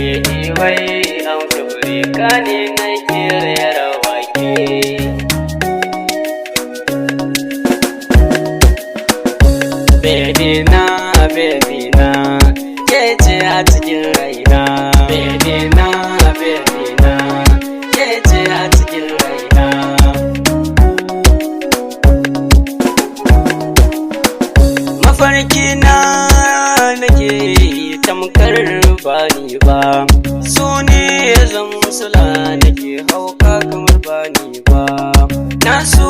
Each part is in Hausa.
wai Afirka ne nake rera wake. Baby na, ke ce a cikin raina. Baby na, ke ce a cikin raina. Mafarki na nake tamkar bani ba, so ne zan sula nake hauka kamar bani ba. Na so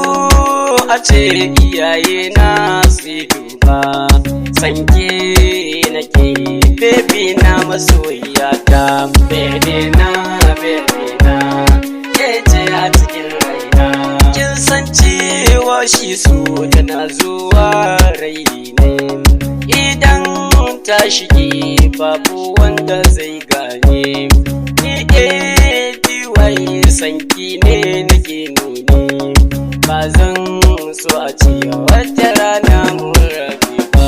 a ce iyaye na su duba, sanke nake baby na masoyiyata. Baby na, ke ce a cikin raina. Kin san cewa shi so tana zuwa rai ne, idan ta shige babu wanda zai gane. Ni wai sanki ne nake nuni, ba zan so a ce wata rana mun rabe ba.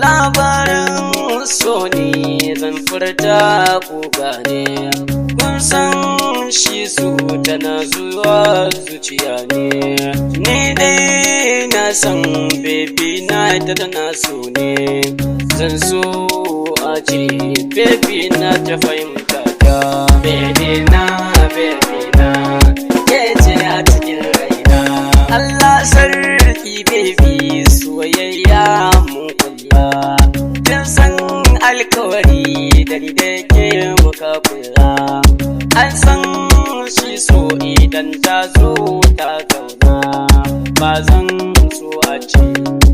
Labarin so ne zan furta ku gane, kun san shi so tana zuwa zuciya ne. Ni dai na san baby na ita tana so ne, zan so a ce baby na ta fahimta ta. Baby na, ke ce a cikin raina. Allah sarki baby soyayya mun kulla, kin san alkawari da ni da ke muka kula. An san shi so idan ta zo ta zauna, ba zan so a ce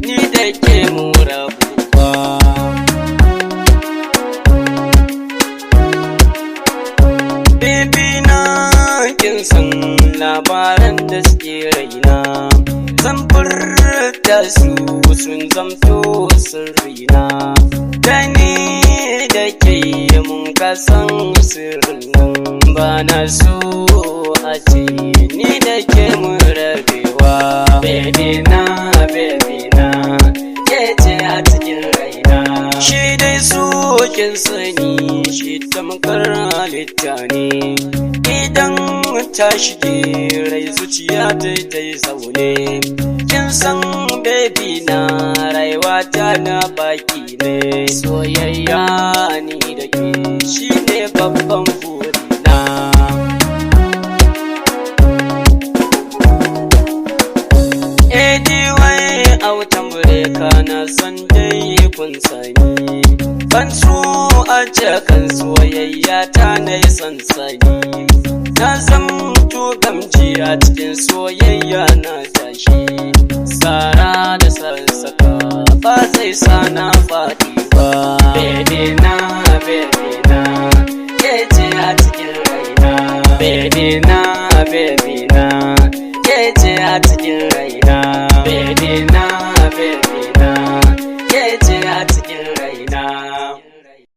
ni da ke mu rabu ba. Baby na kin san labaran da suke raina, zan furta su sun zamto sirrina. Da ni da ke mun kasan sirrin nan, ba na so a ce ni da ke mun rabewa. Baby na, ke ce a cikin raina. Shi dai so kin sani shi tamkar halitta ne, idan ta shige rai zuciya ta yi zaune. Kin san baby na rayuwa ta na baki ne, soyayya ni da ke shi ne babban burina. wai autan bureka na san dai kun sani, ban so a kan soyayya ta na yi sansani. Na zamto gamji a cikin soyayya na tashi, tsara da sassaka ba zai sa na faɗi ba. Baby na, ke ce a cikin raina. Baby na,